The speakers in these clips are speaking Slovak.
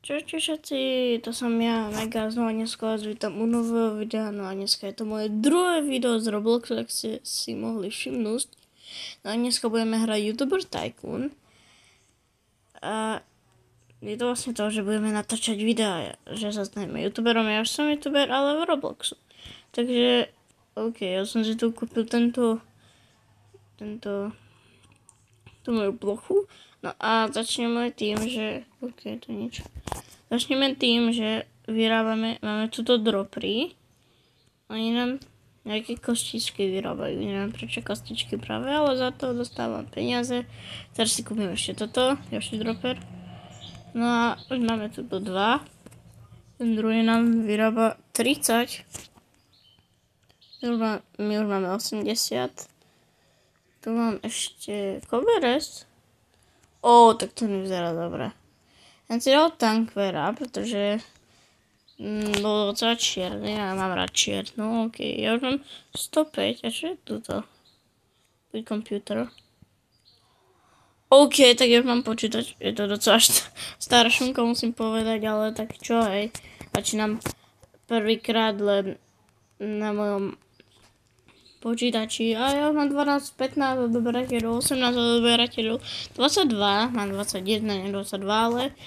Čaute všetci, to som ja, Mega, znova dneska vás vítam u nového videa, no a dneska je to moje druhé video z Robloxu, tak ste si mohli všimnúť. No a dneska budeme hrať YouTuber Tycoon. A je to vlastne to, že budeme natáčať videa, že sa staneme YouTuberom, ja už som YouTuber, ale v Robloxu. Takže, OK, ja som si tu kúpil tú moju plochu. No a začneme tým, že... OK, to nič. Začneme tým, že máme tuto dropry. Oni nám nejaké kostičky vyrábajú. Neviem prečo kostičky práve, ale za to dostávam peniaze. Teraz si kúpim ešte toto, ďalší dropper. No a už máme tuto 2. Ten druhý nám vyrába 30. My už máme 80. Tu mám ešte Coverest. Tak to nevyzerá dobre. Ja si dal Tankvera, pretože bol docela čierny a mám rád čiernu. OK, ja už mám 105. A čo je tuto? Buď computer. OK, tak ja už mám počítať. Je to docela stará šunka, musím povedať, ale tak čo, hej. Začínam prvýkrát len na mojom počítači a ja mám 12, 15 odberateľov, 18 odberateľov, 22, mám 21, nie 22, ale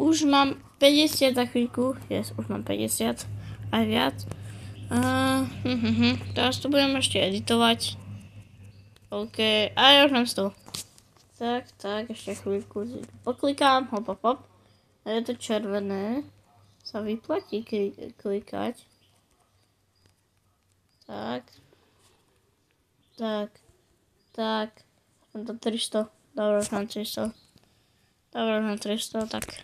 už mám 50 za chvíľku, už mám 50, aj viac. Teraz to budem ešte editovať. OK, a ja už mám 100. Tak, ešte chvíľku poklikám, hop. A je to červené, sa vyplatí klikať. Tak, mám to 300, dobre, už mám 300, tak.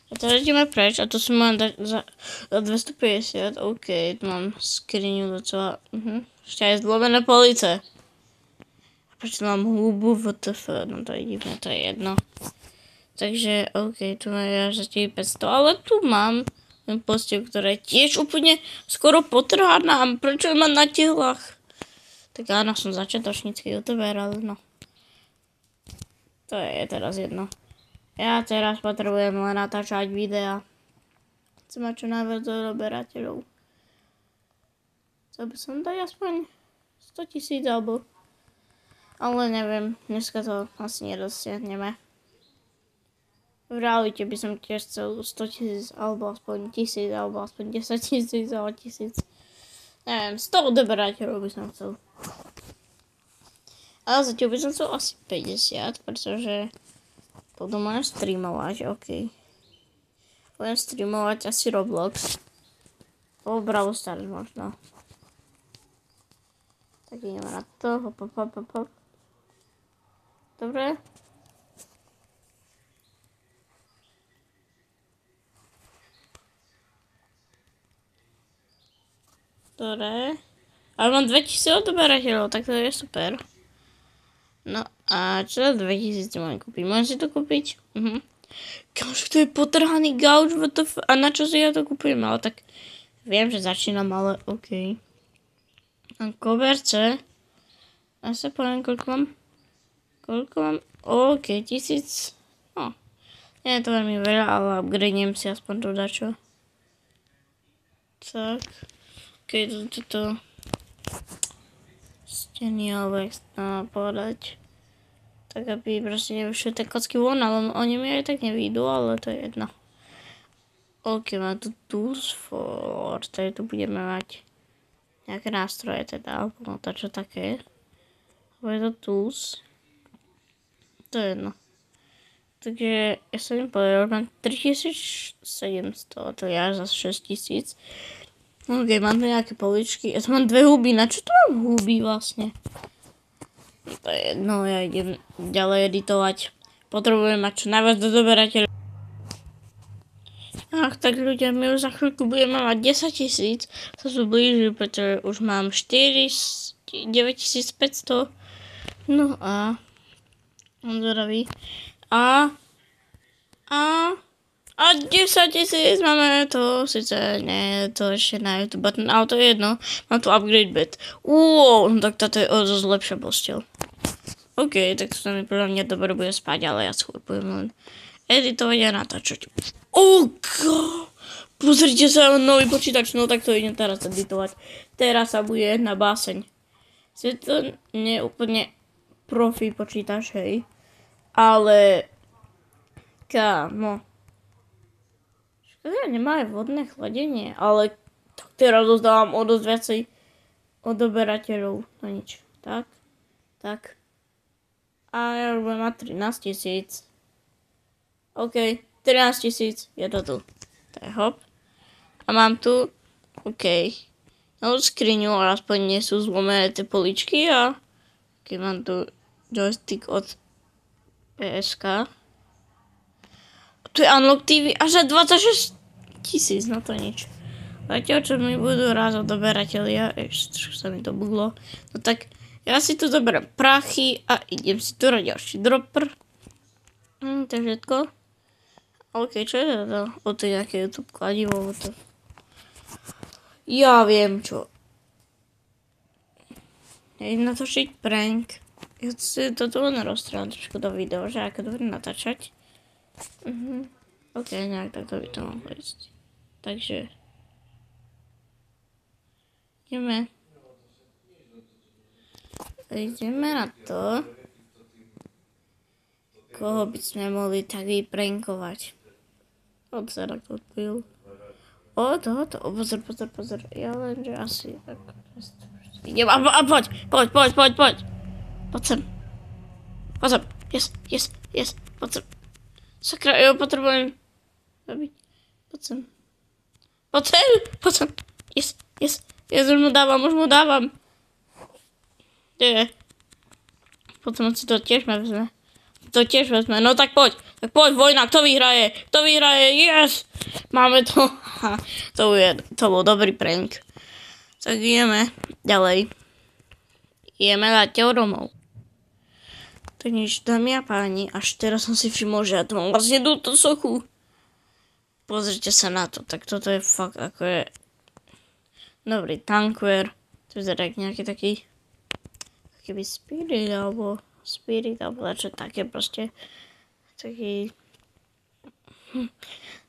A teraz ideme preč, a to si mám dať za 250, OK, tu mám skriňu docela, ešte aj zlomené police. A prečo mám hubu WTF, no to je divné, to je jedno. Takže, OK, tu mám až za 500, ale tu mám ten postev, ktorá je tiež úplne skoro potrhaná, prečo má na tehlách? Tak áno, som začiatočnícky youtuber, ale no. To je teraz jedno. Ja teraz potrebujem len natáčať videa. Chcem mať čo najviac odberateľov. Chcel by som dať aspoň 100 000 alebo... Ale neviem, dneska to asi nedosiahneme. V realite by som tiež chcel 100 000 alebo aspoň 1000 alebo aspoň 10 000 alebo 1000. Neviem, 100 odberateľov by som chcel. Ale zatiaľ by som chcel asi 50, pretože potom budem streamovať, OK. Budem streamovať asi Roblox. Brawl Stars možno. Tak ideme na to, hop. Dobre. Dobre. Ale mám 2000 odberateľov, tak to je super. No a čo za 2000 môžem kúpiť? Môžem si to kúpiť? Kamoško, to je potrhaný gauč, a na čo si ja to kúpujem? Ale tak viem, že začínam, ale OK. A koberce. Ja sa poviem, koľko mám? OK, 1000. No. Nie je to veľmi veľa, ale upgradenem si aspoň to dačo. Tak. OK, toto steny, ale povedať. Tak aby proste nevyšli tie kocky von, ale oni mi aj tak nevídu, ale to je jedno. OK, mám tu tools for, tady tu budeme mať nejaké nástroje teda, alebo no to čo také. Je to tools. To je jedno. Takže ja som im povedal, mám 3700, to je až za 6000. OK, mám tu nejaké poličky. Ja som mám 2 huby. Na čo tu mám huby vlastne? To je jedno, ja idem ďalej editovať. Potrebujem mať čo najviac odberateľov. Ach, tak ľudia, my už za chvíľku budeme mať 10 000. Sa sú blíži, pretože už mám 9500. No a... On zvedavý. A 10 000 máme to, sice nie, to ešte na YouTube button, ale to je jedno, mám tu upgrade bed. No tak táto je dosť lepšia posteľ. OK, tak to mi podľa mňa dobre bude spať, ale ja schôj budem len editovať a natáčať. Pozrite sa, nový počítač, no tak to idem teraz editovať. Teraz sa bude jedna báseň. To nie je úplne profi počítač, hej. Ale... Kámo. Škoda, nemá aj vodné chladenie, ale tak teraz dozdávam o dosť viacej odoberateľov. No nič. Tak. A ja už budem mať 13 000. OK, 13 000, je to tu. To je hop. A mám tu, OK, novú skriňu, ale aspoň nie sú zlomené tie poličky a OK, mám tu joystick od PSK. Tu je Unlock TV až za 26 000, no to nič. Zatiaľ, čo mi budú raz odoberatelia, ešte sa mi to buglo, no tak ja si tu zoberiem prachy a idem si tu ďalší dropper. To je všetko. OK, čo je to? O to je nejaké YouTube kladivo. Ja viem čo. Idem natočiť prank. Ja si toto len rozstrieľam trošku do videa, že ako to budem natáčať. OK, nejak takto by to mohlo ísť. Takže. Ideme na to. Koho by sme mohli tak vyprankovať? Odzerak odpil. Tohoto. Pozor. Ja len, že asi... Idem, a poď. Poď sem. Yes. Poď sem. Sakra, ja potrebujem... zabiť. Poď sem. Yes. Ja už mu dávam. Potom si to tiež vezme. No tak poď, vojna, kto vyhraje, yes! Máme to. To bol dobrý prank. Tak ideme ďalej. Ideme na domov. Tak nič, dámy a páni, až teraz som si všimol, že ja tu mám vlastne túto sochu. Pozrite sa na to, tak toto je fakt ako je dobrý tankware. To je nejaký taký keby spirit alebo čo také proste. Taký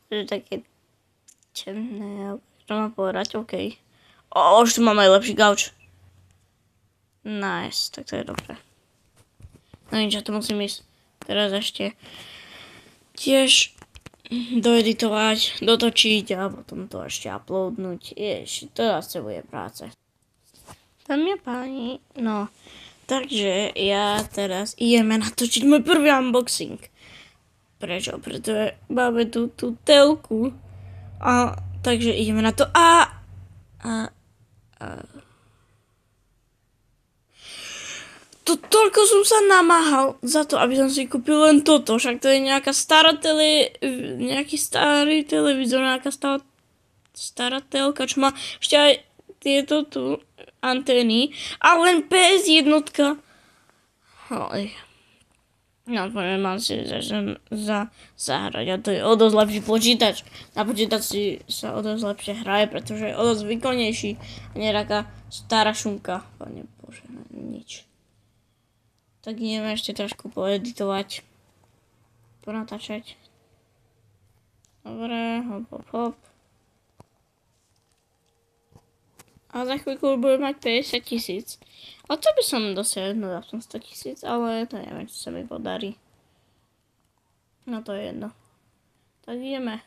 také temné, čo mám povedať, OK. Už tu mám aj lepší gauč. Nice, tak to je dobré. No nič, ja to musím ísť teraz ešte tiež doeditovať, dotočiť a potom to ešte uploadnúť. To zase bude práce. Dámy a páni, no, takže ja teraz ideme natočiť môj prvý unboxing. Prečo? Pretože máme tú telku. A takže ideme na to. Toľko som sa namáhal za to, aby som si kúpil len toto. Však to je nejaká nejaký starý televízor, nejaká stará telka, čo má ešte aj tieto tu antény. A len PS1. No, mám si zahrať a to je o dosť lepší počítač. Na počítači sa o dosť lepšie hraje, pretože je o dosť výkonnejší a nie taká stará šunka. Pane Bože, nič. Tak ideme ešte trošku poeditovať. Ponatáčať. Dobre, hop. A za chvíľku budem mať 50 000. A to by som dosiahol aspoň 100 000, ale to neviem, či sa mi podarí. No to je jedno. Tak ideme.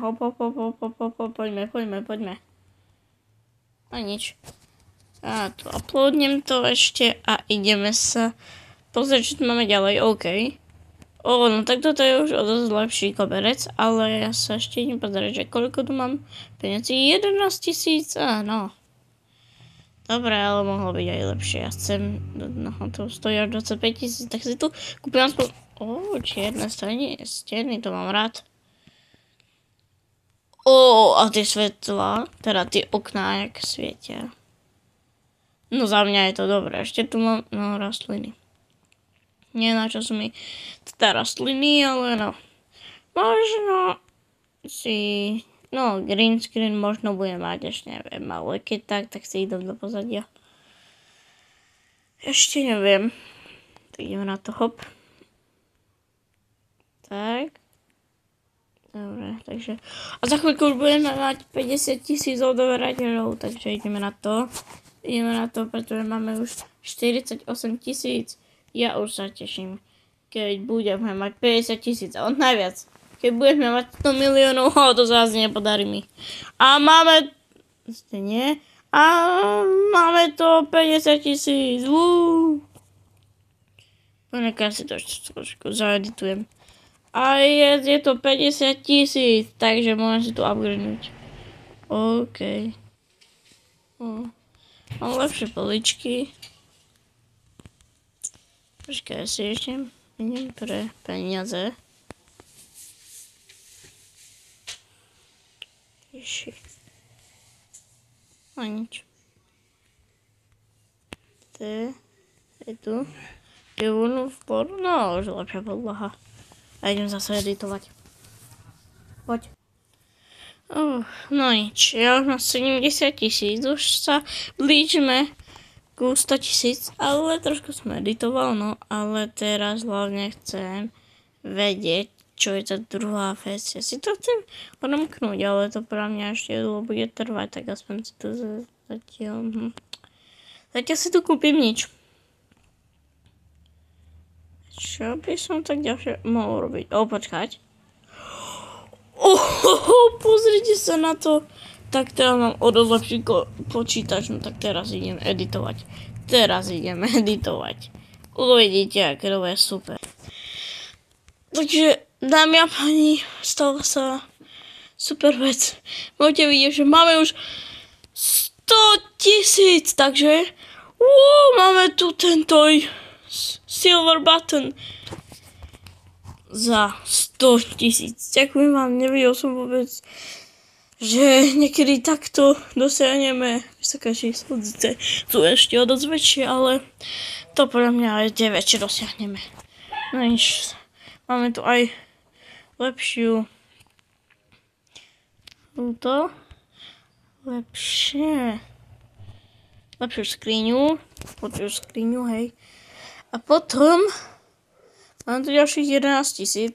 Hop. Poďme. A nič. A tu uploadnem to ešte a ideme sa pozrieť, čo tu máme ďalej. OK. No tak toto je už o dosť lepší koberec, ale ja sa ešte idem pozrieť, že koľko tu mám peniazy. 11 000, no. Dobre, ale mohlo byť aj lepšie. Ja chcem, to stojí až 25 000, tak si tu kúpim aspoň... čierne steny, to mám rád. A tie svetla, teda tie okná, jak svietia. No za mňa je to dobré. Ešte tu mám, rastliny. Nie na čo sú mi teda rastliny, ale no. Možno si... green screen možno budem mať, ešte neviem, ale keď tak si idem do pozadia. Ešte neviem. Tak ideme na to, hop. Tak. Dobre. takže. A za chvíľku už budeme mať 50 000 odberateľov, takže ideme na to. Ideme na to, pretože máme už 48 000. Ja už sa teším, keď budeme mať 50 000 a od najviac. Keď budeme mať 100 miliónov, to zase nepodarí mi. A máme... Nie. A máme to 50 000. Ponekám si to ešte trošku zaeditujem. A je to 50 000, takže môžem si to upgradenúť. OK. Mám lepšie poličky. Počkaj, si ešte idem pre peniaze. Ježi. A nič. Je tu. Je vonu vpor. No, už lepšia podlaha. A idem zase editovať. Poď. No nič, ja už mám 70 000, už sa blížime ku 100 000, ale trošku som editoval, no ale teraz hlavne chcem vedieť, čo je tá druhá vec. Ja si to chcem odmknúť, ale to pre mňa ešte dlho bude trvať, tak aspoň si to zatiaľ... Zatiaľ si tu kúpim nič. Čo by som tak ďalšie mohol robiť? Počkať. Pozrite sa na to. Tak teraz mám o dosť lepší počítač, no tak teraz idem editovať. Uvidíte, aké to je super. Takže, dámy a páni, stala sa super vec. Môžete vidieť, že máme už 100 000, takže máme tu tento silver button za 100 000. Ďakujem vám, nevidel som vôbec, že niekedy takto dosiahneme vysoké číslo. Sú ešte o dosť väčšie, ale to podľa mňa aj tie väčšie dosiahneme. No nič, máme tu aj lepšiu lepšiu skriňu, hej. A potom mám tu ďalších 11 000.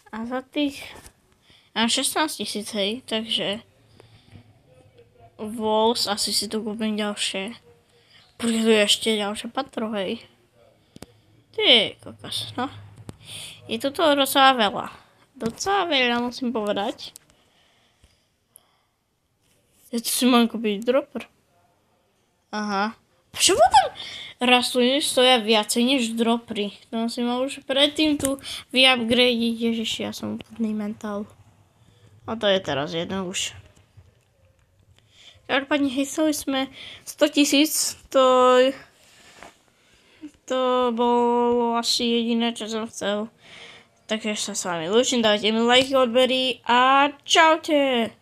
A za tých... Mám 16 000, hej, takže... Walls, asi si tu kúpim ďalšie. Porque tu je ešte ďalšie patro, hej. Ty kokos, no. Je tu toho docela veľa. Musím povedať. Ja tu si mám kúpiť dropper. Aha. Prečo potom rastliny stoja viacej než dropry? To si mal už predtým tu vyupgradeiť. Ježiši, ja som úplný mentál. A to je teraz jedno už. Každopádne hejsali sme 100 000. To bolo asi jediné, čo som chcel. Takže sa s vami lúčim, dajte mi like, odbery a čaute!